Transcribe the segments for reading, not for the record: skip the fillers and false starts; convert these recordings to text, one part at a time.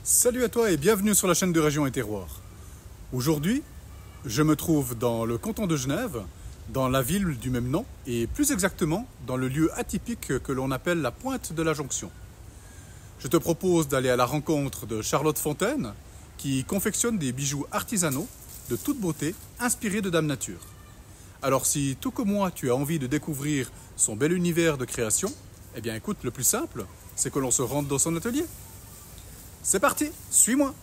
Salut à toi et bienvenue sur la chaîne de Région et Terroir. Aujourd'hui, je me trouve dans le canton de Genève, dans la ville du même nom et plus exactement dans le lieu atypique que l'on appelle la Pointe de la Jonction. Je te propose d'aller à la rencontre de Charlotte Fontaine qui confectionne des bijoux artisanaux de toute beauté inspirés de Dame Nature. Alors si tout comme moi tu as envie de découvrir son bel univers de création, eh bien écoute, le plus simple, c'est que l'on se rende dans son atelier. C'est parti, suis-moi.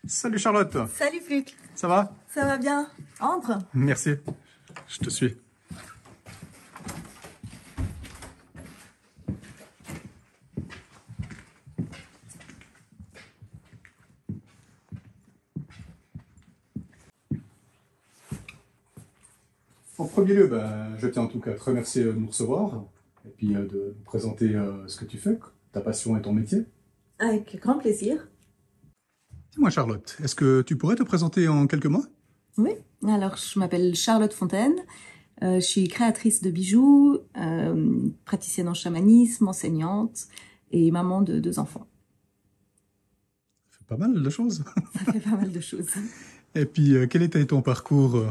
Salut Charlotte. Salut Fluc. Ça va? Ça va bien? Entre. Merci, je te suis. En premier lieu, je tiens en tout cas à te remercier de nous recevoir et puis de nous présenter ce que tu fais, ta passion et ton métier. Avec grand plaisir. Dis-moi Charlotte, est-ce que tu pourrais te présenter en quelques mots? Oui, alors je m'appelle Charlotte Fontaine, je suis créatrice de bijoux, praticienne en chamanisme, enseignante et maman de 2 enfants. Ça fait pas mal de choses. Ça fait pas mal de choses. Et puis, quel était ton parcours?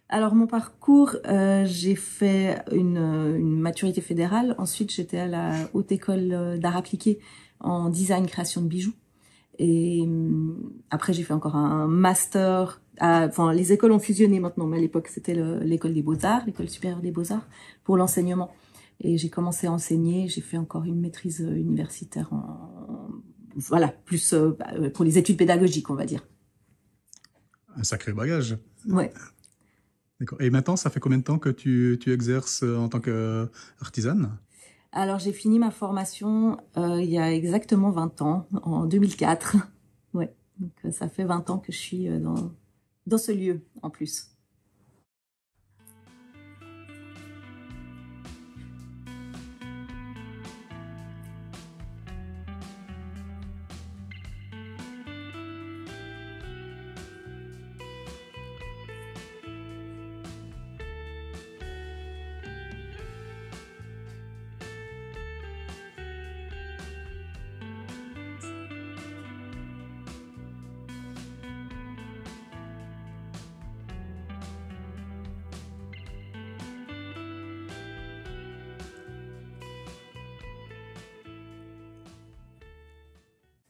Alors mon parcours, j'ai fait une maturité fédérale, ensuite j'étais à la Haute École d'Art Appliqué en design création de bijoux. Et après, j'ai fait encore un master. Enfin, les écoles ont fusionné maintenant, mais à l'époque, c'était l'école des Beaux-Arts, l'école supérieure des Beaux-Arts, pour l'enseignement. Et j'ai commencé à enseigner. J'ai fait encore une maîtrise universitaire voilà, plus pour les études pédagogiques, on va dire. Un sacré bagage. Ouais. D'accord. Et maintenant, ça fait combien de temps que tu exerces en tant qu'artisane? Alors, j'ai fini ma formation il y a exactement 20 ans, en 2004. Ouais, donc ça fait 20 ans que je suis dans ce lieu, en plus.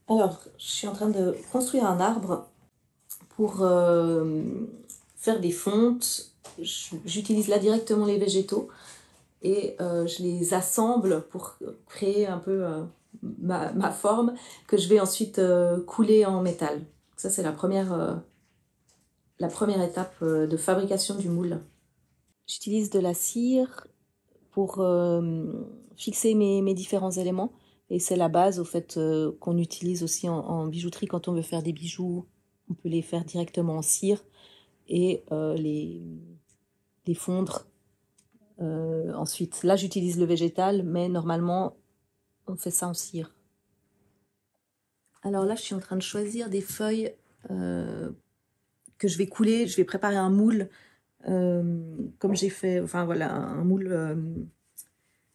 Alors, je suis en train de construire un arbre pour faire des fontes j'utilise là directement les végétaux et je les assemble pour créer un peu ma forme que je vais ensuite couler en métal. Ça, c'est la première étape de fabrication du moule. J'utilise de la cire pour fixer mes différents éléments. Et c'est la base au fait qu'on utilise aussi en bijouterie quand on veut faire des bijoux. On peut les faire directement en cire et les fondre ensuite. Là, j'utilise le végétal, mais normalement, on fait ça en cire. Alors là, je suis en train de choisir des feuilles que je vais couler. Je vais préparer un moule comme j'ai fait, enfin voilà, un moule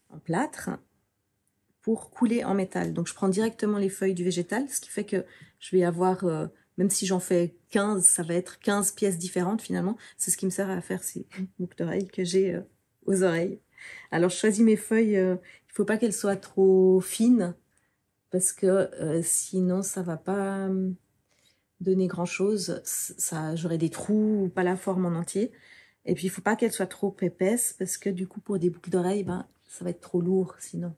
en plâtre pour couler en métal. Donc je prends directement les feuilles du végétal, ce qui fait que je vais avoir, même si j'en fais 15, ça va être 15 pièces différentes finalement. C'est ce qui me sert à faire ces boucles d'oreilles que j'ai aux oreilles. Alors je choisis mes feuilles, il ne faut pas qu'elles soient trop fines, parce que sinon ça va pas donner grand chose. J'aurai des trous ou pas la forme en entier. Et puis il ne faut pas qu'elles soient trop épaisses, parce que du coup pour des boucles d'oreilles, ben, ça va être trop lourd sinon.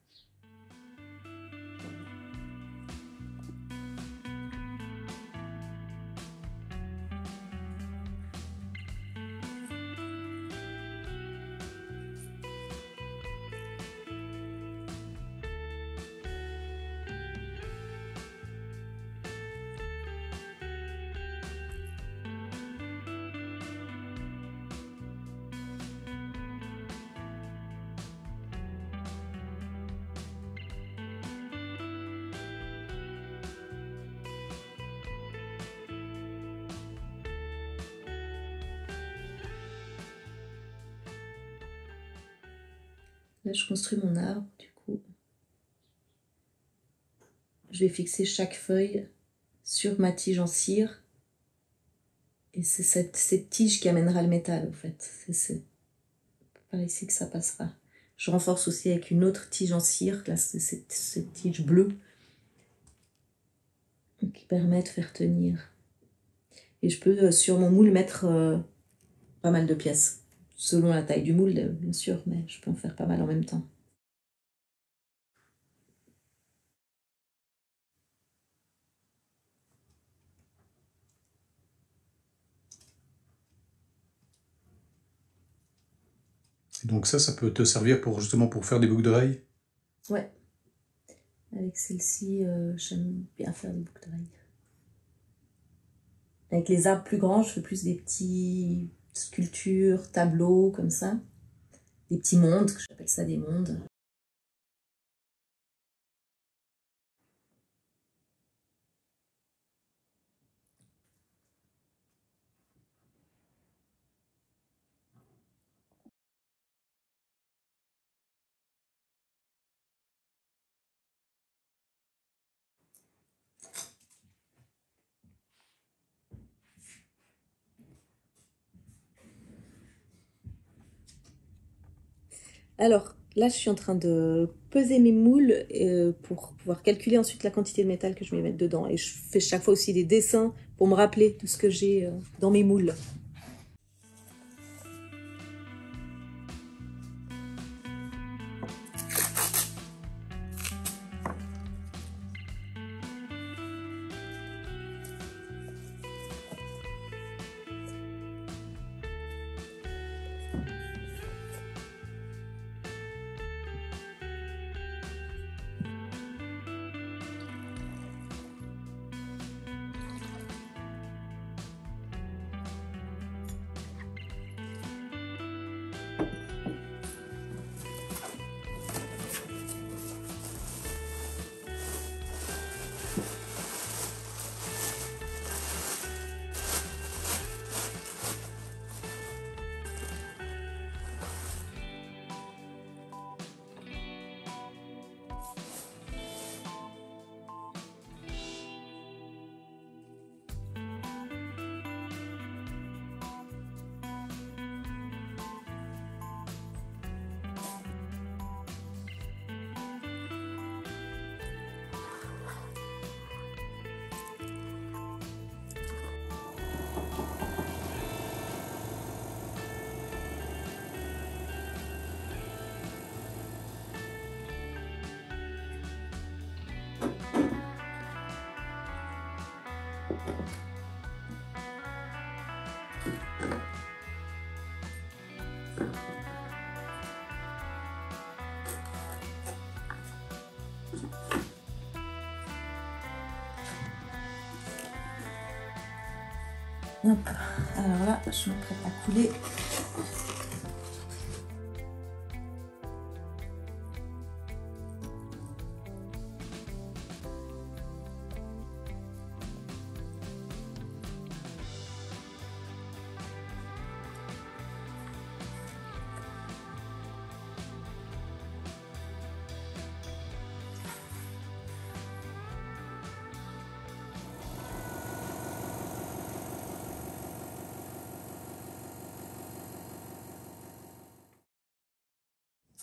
Là, je construis mon arbre, du coup. Je vais fixer chaque feuille sur ma tige en cire. Et c'est cette tige qui amènera le métal, en fait. C'est par ici que ça passera. Je renforce aussi avec une autre tige en cire, là, c'est cette tige bleue, qui permet de faire tenir. Et je peux, sur mon moule, mettre pas mal de pièces. Selon la taille du moule, bien sûr, mais je peux en faire pas mal en même temps. Et donc ça peut te servir pour justement pour faire des boucles d'oreilles? Ouais. Avec celle-ci, j'aime bien faire des boucles d'oreilles. Avec les arbres plus grands, je fais plus des petits sculptures, tableaux, comme ça. Des petits mondes, j'appelle ça des mondes. Alors, là, je suis en train de peser mes moules pour pouvoir calculer ensuite la quantité de métal que je vais mettre dedans. Et je fais chaque fois aussi des dessins pour me rappeler de ce que j'ai dans mes moules. Hop. Alors là, je me prête à couler.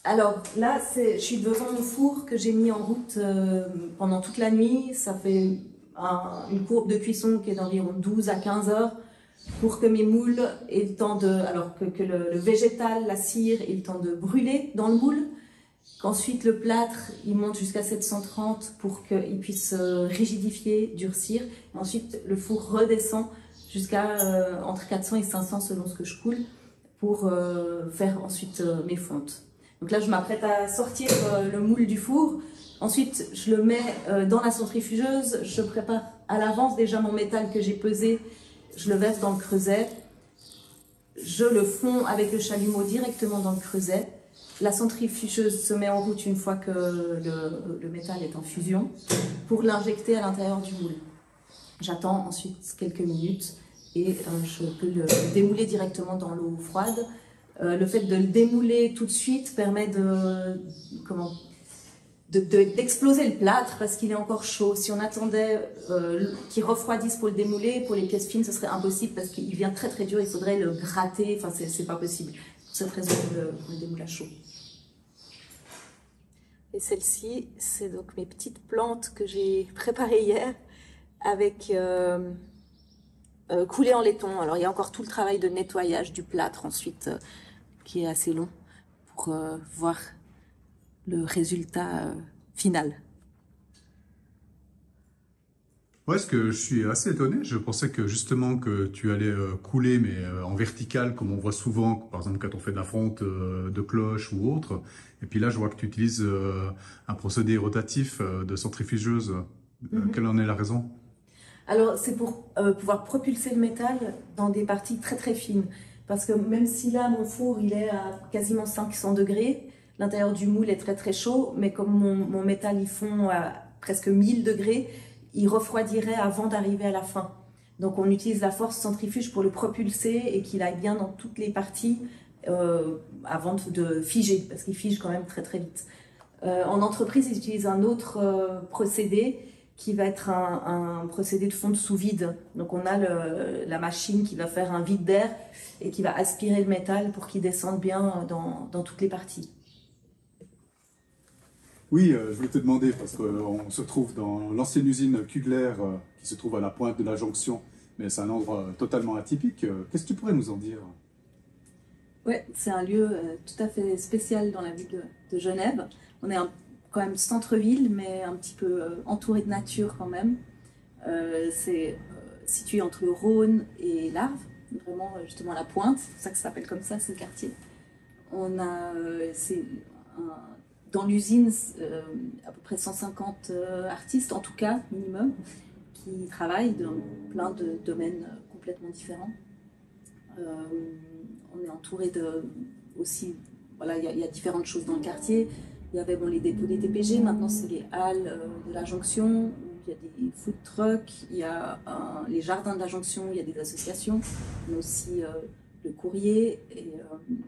Alors là, je suis devant mon four que j'ai mis en route pendant toute la nuit. Ça fait une courbe de cuisson qui est d'environ 12 à 15 heures pour que mes moules aient le temps de... Alors que le végétal, la cire, ait le temps de brûler dans le moule. Qu'ensuite le plâtre, il monte jusqu'à 730 pour qu'il puisse rigidifier, durcir. Et ensuite, le four redescend jusqu'à entre 400 et 500 selon ce que je coule pour faire ensuite mes fontes. Donc là, je m'apprête à sortir le moule du four. Ensuite, je le mets dans la centrifugeuse. Je prépare à l'avance déjà mon métal que j'ai pesé. Je le verse dans le creuset. Je le fonds avec le chalumeau directement dans le creuset. La centrifugeuse se met en route une fois que le métal est en fusion pour l'injecter à l'intérieur du moule. J'attends ensuite quelques minutes et je peux le démouler directement dans l'eau froide. Le fait de le démouler tout de suite permet d'exploser le plâtre parce qu'il est encore chaud. Si on attendait qu'il refroidisse pour le démouler, pour les pièces fines, ce serait impossible parce qu'il vient très très dur, il faudrait le gratter, enfin c'est pas possible. Pour cette raison, on le démoule à chaud. Et celle-ci, c'est donc mes petites plantes que j'ai préparées hier avec coulées en laiton. Alors il y a encore tout le travail de nettoyage du plâtre ensuite qui est assez long pour voir le résultat final. Ouais, ce que je suis assez étonné. Je pensais que justement que tu allais couler, mais en vertical, comme on voit souvent, par exemple quand on fait de la fonte de cloche ou autre. Et puis là, je vois que tu utilises un procédé rotatif de centrifugeuse. Quelle en est la raison? Alors, c'est pour pouvoir propulser le métal dans des parties très très fines. Parce que même si là, mon four, il est à quasiment 500 degrés, l'intérieur du moule est très très chaud, mais comme mon métal, il fond à presque 1000 degrés, il refroidirait avant d'arriver à la fin. Donc on utilise la force centrifuge pour le propulser et qu'il aille bien dans toutes les parties avant de figer, parce qu'il fige quand même très très vite. En entreprise, ils utilisent un autre procédé qui va être un procédé de fonte sous vide. Donc on a la machine qui va faire un vide d'air et qui va aspirer le métal pour qu'il descende bien dans toutes les parties. Oui, je voulais te demander, parce qu'on se trouve dans l'ancienne usine Kugler, qui se trouve à la pointe de la jonction, mais c'est un endroit totalement atypique. Qu'est-ce que tu pourrais nous en dire? Oui, c'est un lieu tout à fait spécial dans la ville de Genève. On est quand même centre-ville, mais un petit peu entouré de nature quand même. C'est situé entre le Rhône et l'Arve, vraiment justement à la pointe, c'est pour ça que ça s'appelle comme ça, ce quartier. On a, dans l'usine, à peu près 150 artistes, en tout cas, minimum, qui travaillent dans plein de domaines complètement différents. On est entouré aussi, voilà, il y a différentes choses dans le quartier. Il y avait les dépôts des TPG, maintenant c'est les halles de la jonction, il y a des food trucks, il y a les jardins de la jonction, il y a des associations, mais aussi le courrier.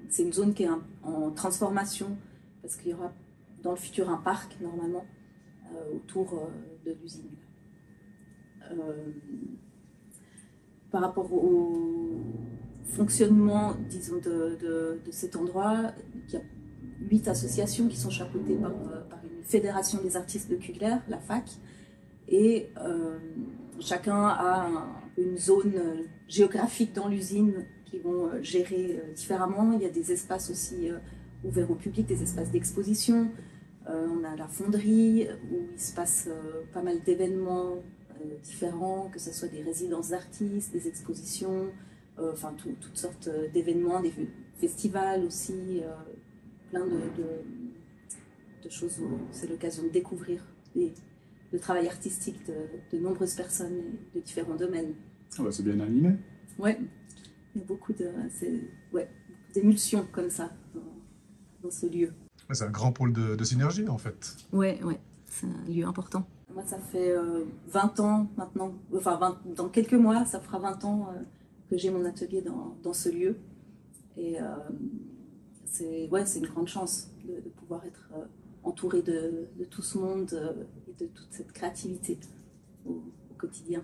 C'est une zone qui est en transformation, parce qu'il y aura dans le futur un parc normalement autour de l'usine. Par rapport au fonctionnement, disons, de cet endroit, il y a 8 associations qui sont chapeautées par une fédération des artistes de Kugler, la FAC, et chacun a une zone géographique dans l'usine qui vont gérer différemment. Il y a des espaces aussi ouverts au public, des espaces d'exposition. On a la fonderie où il se passe pas mal d'événements différents, que ce soit des résidences d'artistes, des expositions, enfin toutes sortes d'événements, des festivals aussi, plein de choses où c'est l'occasion de découvrir le travail artistique de nombreuses personnes de différents domaines. Ah bah, c'est bien animé. Ouais, il y a ouais, beaucoup d'émulsions comme ça dans ce lieu. Ouais, c'est un grand pôle de synergie en fait. Ouais, ouais, c'est un lieu important. Moi, ça fait 20 ans maintenant, enfin dans quelques mois, ça fera 20 ans que j'ai mon atelier dans ce lieu. Et ouais, c'est une grande chance de pouvoir être entouré de tout ce monde et de toute cette créativité au quotidien.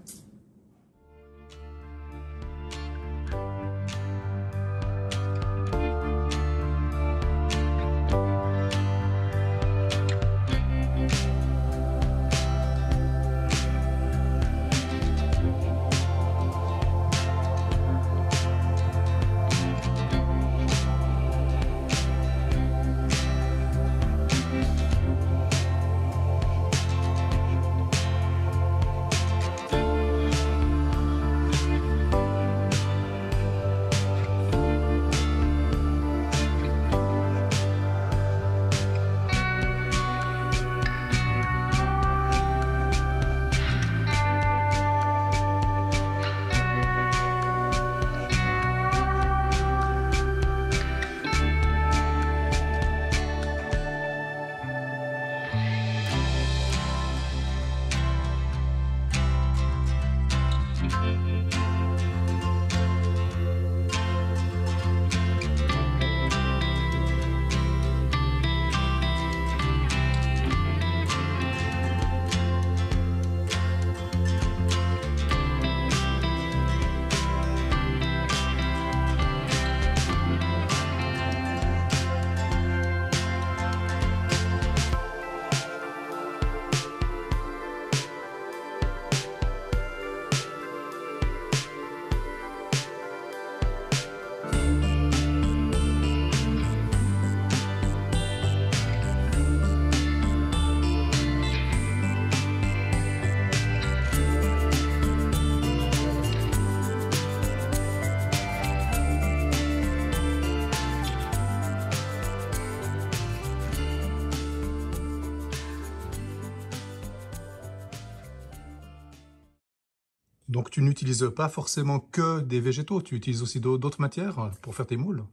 Donc tu n'utilises pas forcément que des végétaux, tu utilises aussi d'autres matières pour faire tes moules?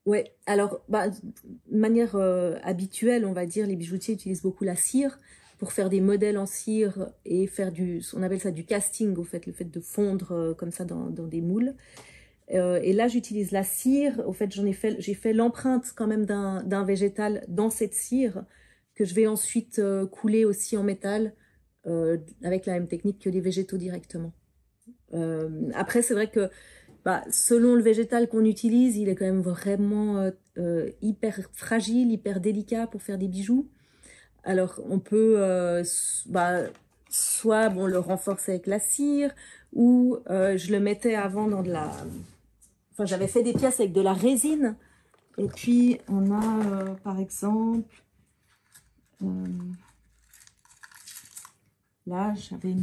Ouais, alors, de manière habituelle, on va dire, les bijoutiers utilisent beaucoup la cire pour faire des modèles en cire et faire on appelle ça du casting, au fait, le fait de fondre comme ça dans des moules. Et là, j'utilise la cire. Au fait, j'ai fait l'empreinte quand même d'un végétal dans cette cire que je vais ensuite couler aussi en métal avec la même technique que les végétaux directement. Après, c'est vrai que selon le végétal qu'on utilise, il est quand même vraiment hyper fragile, hyper délicat pour faire des bijoux. Alors, on peut soit le renforcer avec la cire, ou je le mettais avant dans de la... Enfin, j'avais fait des pièces avec de la résine. Et puis, on a, par exemple... là, j'avais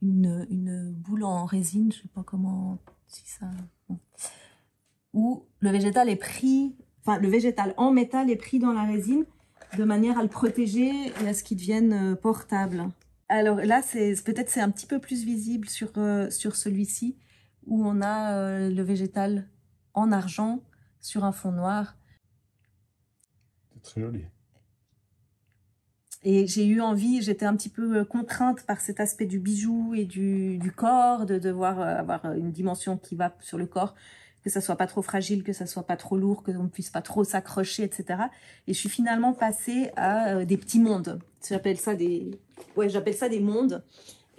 une boule en résine, je sais pas comment... Si ça... Bon. Où le végétal est pris... Enfin, le végétal en métal est pris dans la résine de manière à le protéger et à ce qu'il devienne portable. Alors là, peut-être c'est un petit peu plus visible sur celui-ci, où on a le végétal en argent sur un fond noir. C'est très joli. Et j'ai eu envie, j'étais un petit peu contrainte par cet aspect du bijou et du corps, de devoir avoir une dimension qui va sur le corps, que ça soit pas trop fragile, que ça soit pas trop lourd, que on ne puisse pas trop s'accrocher, etc. Et je suis finalement passée à des petits mondes. J'appelle ça des mondes.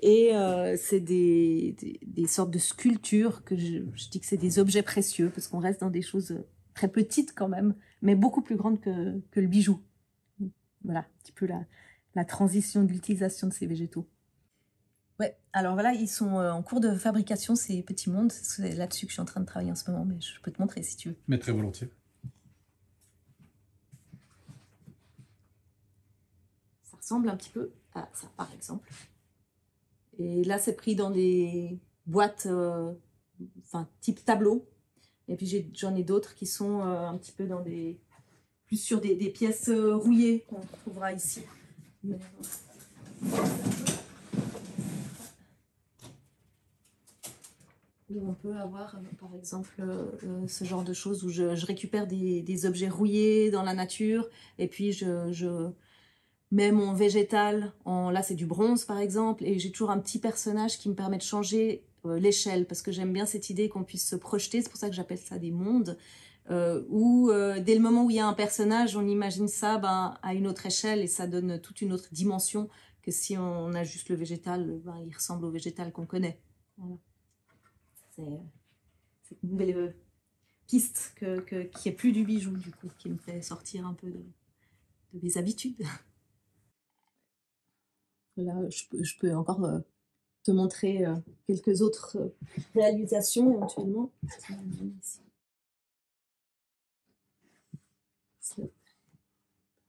Et c'est des sortes de sculptures que je dis que c'est des objets précieux, parce qu'on reste dans des choses très petites quand même, mais beaucoup plus grandes que le bijou. Voilà, un petit peu la transition de l'utilisation de ces végétaux. Ouais, alors voilà, ils sont en cours de fabrication, ces petits mondes. C'est là-dessus que je suis en train de travailler en ce moment, mais je peux te montrer si tu veux. Mais très volontiers. Ça ressemble un petit peu à ça, par exemple. Et là, c'est pris dans des boîtes, type tableau. Et puis j'en ai d'autres qui sont un petit peu dans plus sur des pièces rouillées qu'on trouvera ici. Mais, où on peut avoir, par exemple, ce genre de choses où je récupère des objets rouillés dans la nature et puis je mets mon végétal là c'est du bronze par exemple, et j'ai toujours un petit personnage qui me permet de changer l'échelle, parce que j'aime bien cette idée qu'on puisse se projeter. C'est pour ça que j'appelle ça des mondes, où dès le moment où il y a un personnage, on imagine ça à une autre échelle, et ça donne toute une autre dimension que si on a juste le végétal, il ressemble au végétal qu'on connaît. Voilà. C'est une nouvelle piste qui est plus du bijou, du coup, qui me fait sortir un peu de mes habitudes. Là, je peux encore te montrer quelques autres réalisations éventuellement. Par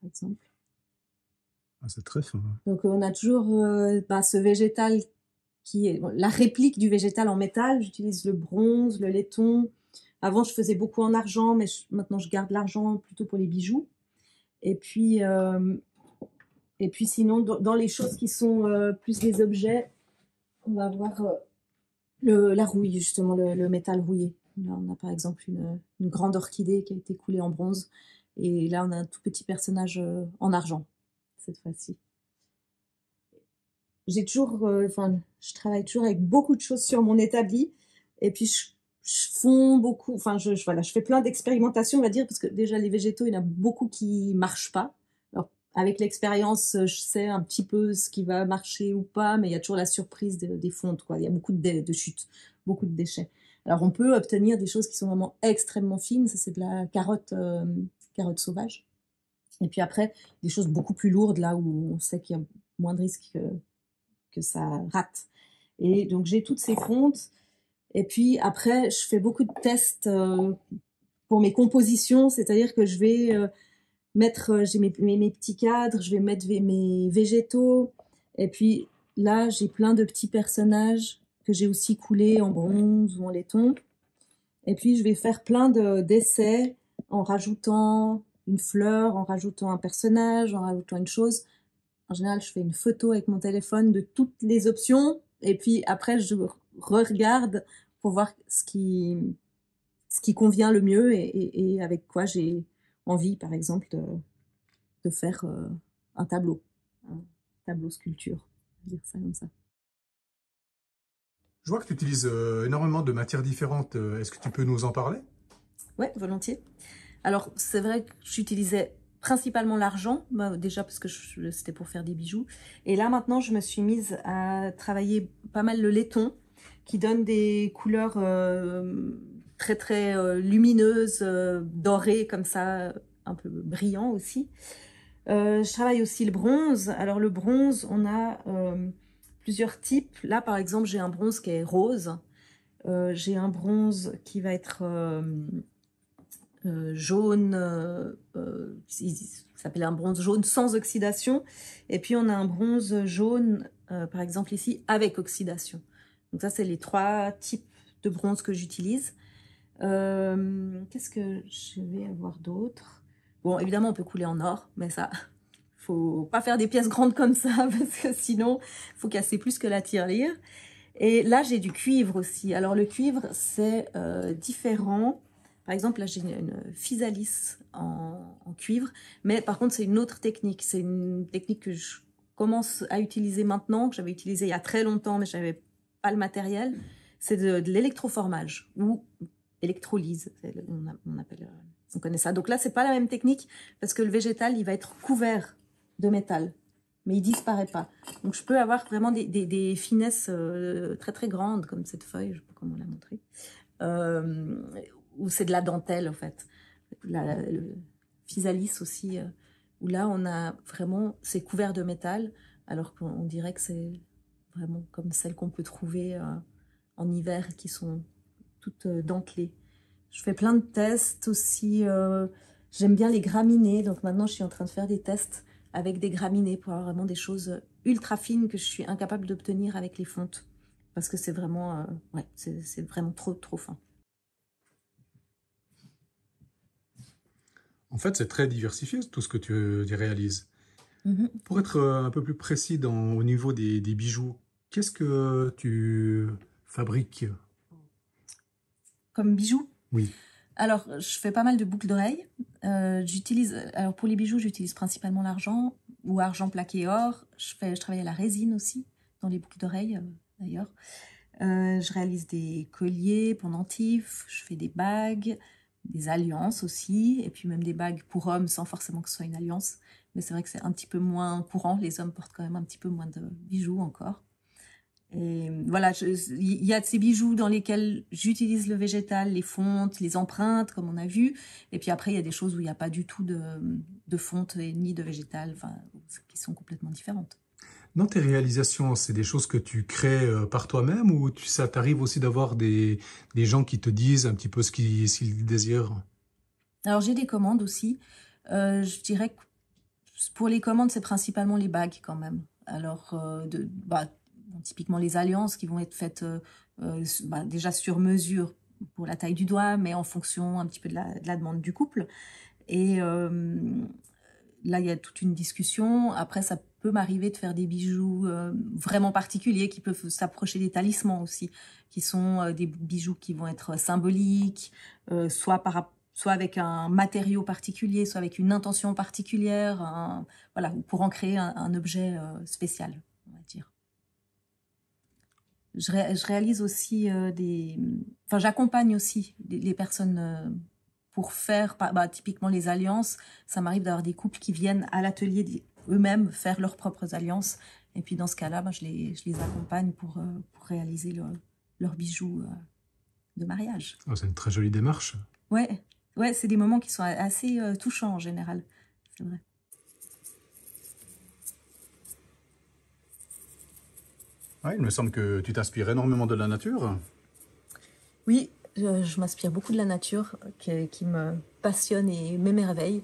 exemple. Ah, c'est très fin. Donc on a toujours ce végétal qui est la réplique du végétal en métal. J'utilise le bronze, le laiton. Avant je faisais beaucoup en argent, mais maintenant je garde l'argent plutôt pour les bijoux. Et puis sinon dans les choses qui sont plus des objets, on va avoir la rouille, justement, le métal rouillé. Là, on a par exemple une grande orchidée qui a été coulée en bronze. Et là, on a un tout petit personnage en argent, cette fois-ci. Je travaille toujours avec beaucoup de choses sur mon établi. Et puis, je fonds beaucoup. Je fais plein d'expérimentations, on va dire, parce que déjà, les végétaux, il y en a beaucoup qui marchent pas. Alors, avec l'expérience, je sais un petit peu ce qui va marcher ou pas, mais il y a toujours la surprise des fontes, quoi. Il y a beaucoup de chutes, beaucoup de déchets. Alors, on peut obtenir des choses qui sont vraiment extrêmement fines. Ça, c'est de la carotte sauvage. Et puis après, des choses beaucoup plus lourdes, là où on sait qu'il y a moins de risques que ça rate. Et donc, j'ai toutes ces fontes. Et puis après, je fais beaucoup de tests pour mes compositions, c'est-à-dire que je vais mettre, j'ai mes petits cadres, je vais mettre mes végétaux. Et puis là, j'ai plein de petits personnages que j'ai aussi coulés en bronze ou en laiton. Et puis, je vais faire plein d'essais en rajoutant une fleur, en rajoutant un personnage, en rajoutant une chose. En général, je fais une photo avec mon téléphone de toutes les options. Et puis après, je regarde pour voir ce qui convient le mieux et avec quoi j'ai envie, par exemple, de faire un tableau sculpture, on va dire ça comme ça. Je vois que tu utilises énormément de matières différentes. Est-ce que tu peux nous en parler? Ouais, volontiers. Alors, c'est vrai que j'utilisais principalement l'argent, déjà parce que c'était pour faire des bijoux. Et là, maintenant, je me suis mise à travailler pas mal le laiton, qui donne des couleurs très, très lumineuses, dorées, comme ça, un peu brillant aussi. Je travaille aussi le bronze. Alors, le bronze, on a plusieurs types. Là, par exemple, j'ai un bronze qui est rose. J'ai un bronze qui va être jaune, ça s'appelle un bronze jaune sans oxydation. Et puis on a un bronze jaune, par exemple ici, avec oxydation. Donc ça, c'est les 3 types de bronze que j'utilise. Qu'est-ce que je vais avoir d'autre? Bon, évidemment, on peut couler en or, mais ça, faut pas faire des pièces grandes comme ça, parce que sinon, faut casser plus que la tirelire. Et là, j'ai du cuivre aussi. Alors, le cuivre, c'est différent. Par exemple, là, j'ai une physalis en cuivre. Mais par contre, c'est une autre technique. C'est une technique que je commence à utiliser maintenant, que j'avais utilisée il y a très longtemps, mais je n'avais pas le matériel. C'est de l'électroformage ou électrolyse. On connaît ça. Donc là, c'est pas la même technique parce que le végétal, il va être couvert de métal, mais il disparaît pas. Donc je peux avoir vraiment des finesses très très grandes, comme cette feuille, je sais pas comment la montrer, où c'est de la dentelle en fait. Le physalis aussi, où là on a vraiment, c'est couvert de métal, alors qu'on dirait que c'est vraiment comme celles qu'on peut trouver en hiver, qui sont toutes dentelées. Je fais plein de tests aussi. J'aime bien les graminées, donc maintenant je suis en train de faire des tests avec des graminées pour avoir vraiment des choses ultra fines que je suis incapable d'obtenir avec les fontes, parce que c'est vraiment, ouais, c'est vraiment trop trop fin. En fait, c'est très diversifié tout ce que tu réalises. Pour être un peu plus précis au niveau des bijoux, qu'est-ce que tu fabriques? Comme bijoux? Oui. Alors, je fais pas mal de boucles d'oreilles. Alors pour les bijoux, j'utilise principalement l'argent ou argent plaqué or. Je travaille à la résine aussi dans les boucles d'oreilles d'ailleurs. Je réalise des colliers, pendentifs, je fais des bagues, des alliances aussi, et puis même des bagues pour hommes sans forcément que ce soit une alliance. Mais c'est vrai que c'est un petit peu moins courant. Les hommes portent quand même un petit peu moins de bijoux encore. Et voilà, il y a de ces bijoux dans lesquels j'utilise le végétal, les fontes, les empreintes, comme on a vu. Et puis après, il y a des choses où il n'y a pas du tout de fonte et ni de végétal, enfin, qui sont complètement différentes. Dans tes réalisations, c'est des choses que tu crées par toi-même ou ça t'arrive aussi d'avoir des gens qui te disent un petit peu ce qu'ils désirent? Alors j'ai des commandes aussi. Je dirais que pour les commandes, c'est principalement les bagues quand même. Alors, bon, typiquement les alliances qui vont être faites déjà sur mesure pour la taille du doigt, mais en fonction un petit peu de la demande du couple. Et là, il y a toute une discussion. Après, ça peut m'arriver de faire des bijoux vraiment particuliers qui peuvent s'approcher des talismans aussi, qui sont des bijoux qui vont être symboliques, soit avec un matériau particulier, soit avec une intention particulière, voilà, pour en créer un objet spécial, on va dire. Je réalise aussi j'accompagne aussi les personnes pour faire, typiquement les alliances. Ça m'arrive d'avoir des couples qui viennent à l'atelier eux-mêmes faire leurs propres alliances. Et puis dans ce cas-là, je les accompagne pour réaliser leurs bijoux de mariage. Oh, c'est une très jolie démarche. Ouais, c'est des moments qui sont assez touchants en général. C'est vrai. Ouais, il me semble que tu t'inspires énormément de la nature. Oui, je m'inspire beaucoup de la nature qui me passionne et m'émerveille.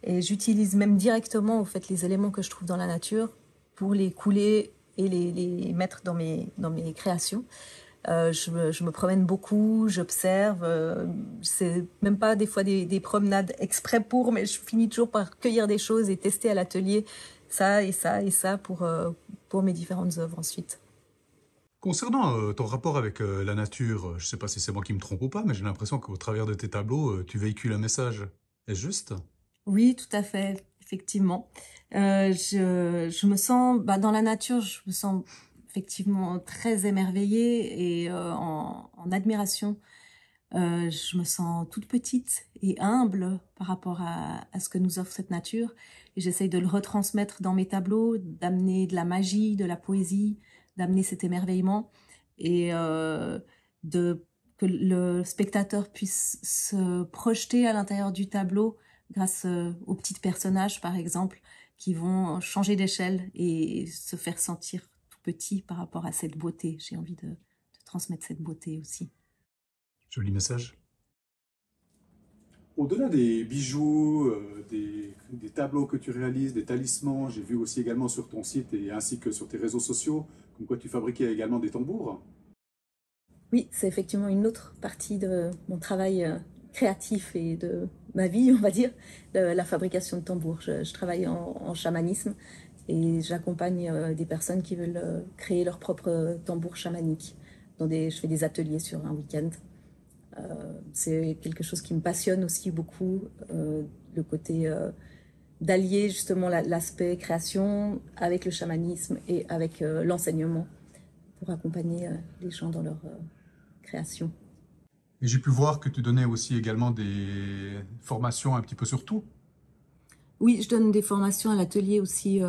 Et j'utilise même directement au fait, les éléments que je trouve dans la nature pour les couler et les mettre dans mes créations. Je me promène beaucoup, j'observe. C'est même pas des fois des promenades exprès mais je finis toujours par cueillir des choses et tester à l'atelier ça et ça et ça pour mes différentes œuvres ensuite. Concernant ton rapport avec la nature, je sais pas si c'est moi qui me trompe ou pas, mais j'ai l'impression qu'au travers de tes tableaux, tu véhicules un message. Est-ce juste? Oui, tout à fait, effectivement. Je me sens, dans la nature, je me sens effectivement très émerveillée et en admiration. Je me sens toute petite et humble par rapport à ce que nous offre cette nature. Et j'essaye de le retransmettre dans mes tableaux, d'amener de la magie, de la poésie, d'amener cet émerveillement et que le spectateur puisse se projeter à l'intérieur du tableau grâce aux petits personnages, par exemple, qui vont changer d'échelle et se faire sentir tout petit par rapport à cette beauté. J'ai envie de transmettre cette beauté aussi. Joli message. Au-delà des bijoux, des tableaux que tu réalises, des talismans, j'ai vu aussi également sur ton site et ainsi que sur tes réseaux sociaux, comme quoi tu fabriquais également des tambours. Oui, c'est effectivement une autre partie de mon travail créatif et de ma vie, on va dire, la fabrication de tambours. Je travaille en chamanisme et j'accompagne des personnes qui veulent créer leur propre tambour chamanique. Je fais des ateliers sur un week-end. C'est quelque chose qui me passionne aussi beaucoup, le côté d'allier justement l'aspect création avec le chamanisme et avec l'enseignement pour accompagner les gens dans leur création. Et j'ai pu voir que tu donnais aussi également des formations un petit peu sur tout. Oui, je donne des formations à l'atelier aussi,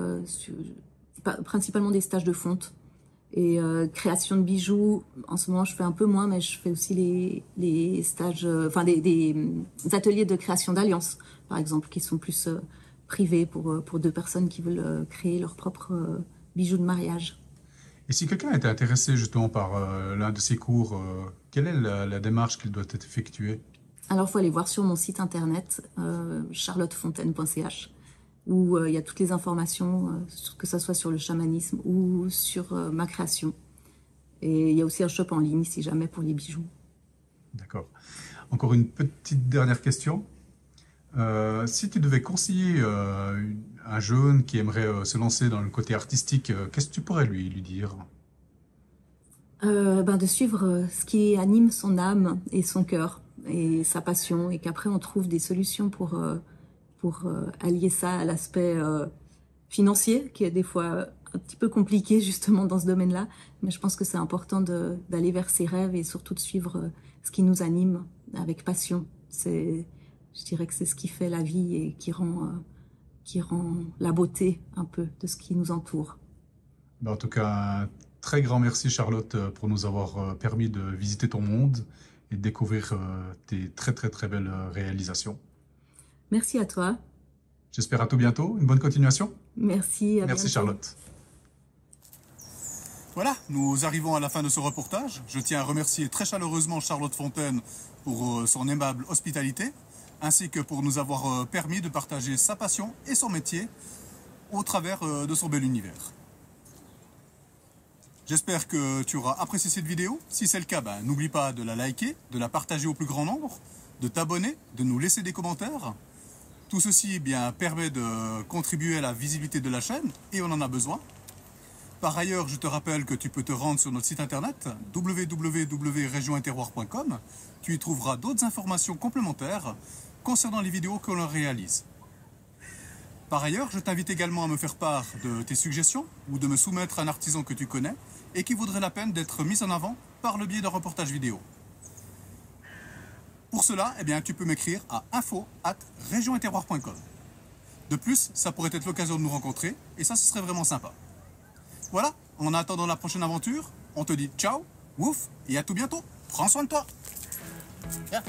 principalement des stages de fonte et création de bijoux. En ce moment, je fais un peu moins, mais je fais aussi les stages, des ateliers de création d'alliances, par exemple, qui sont plus privés pour deux personnes qui veulent créer leur propre bijoux de mariage. Et si quelqu'un était intéressé justement par l'un de ces cours, quelle est la démarche qu'il doit effectuer? Alors, il faut aller voir sur mon site internet, charlottefontaine.ch, où il y a toutes les informations, que ce soit sur le chamanisme ou sur ma création. Et il y a aussi un shop en ligne, si jamais, pour les bijoux. D'accord. Encore une petite dernière question. Si tu devais conseiller un jeune qui aimerait se lancer dans le côté artistique, qu'est-ce que tu pourrais lui dire? De suivre ce qui anime son âme et son cœur et sa passion, et qu'après on trouve des solutions pour allier ça à l'aspect financier, qui est des fois un petit peu compliqué justement dans ce domaine-là. Mais je pense que c'est important d'aller vers ses rêves et surtout de suivre ce qui nous anime avec passion. Je dirais que c'est ce qui fait la vie et qui rend la beauté un peu de ce qui nous entoure. En tout cas, un très grand merci Charlotte pour nous avoir permis de visiter ton monde et de découvrir tes très très très belles réalisations. Merci à toi. J'espère à tout bientôt. Une bonne continuation. Merci, à Merci bientôt. Charlotte. Voilà, nous arrivons à la fin de ce reportage. Je tiens à remercier très chaleureusement Charlotte Fontaine pour son aimable hospitalité, ainsi que pour nous avoir permis de partager sa passion et son métier au travers de son bel univers. J'espère que tu auras apprécié cette vidéo. Si c'est le cas, n'oublie pas de la liker, de la partager au plus grand nombre, de t'abonner, de nous laisser des commentaires. Tout ceci permet de contribuer à la visibilité de la chaîne et on en a besoin. Par ailleurs, je te rappelle que tu peux te rendre sur notre site internet www.regionterroir.com. Tu y trouveras d'autres informations complémentaires concernant les vidéos que l'on réalise. Par ailleurs, je t'invite également à me faire part de tes suggestions ou de me soumettre un artisan que tu connais et qui vaudrait la peine d'être mis en avant par le biais d'un reportage vidéo. Pour cela, tu peux m'écrire à info@regionterroir.com. De plus, ça pourrait être l'occasion de nous rencontrer et ça, ce serait vraiment sympa. Voilà, en attendant la prochaine aventure, on te dit ciao, wouf et à tout bientôt. Prends soin de toi. Bien.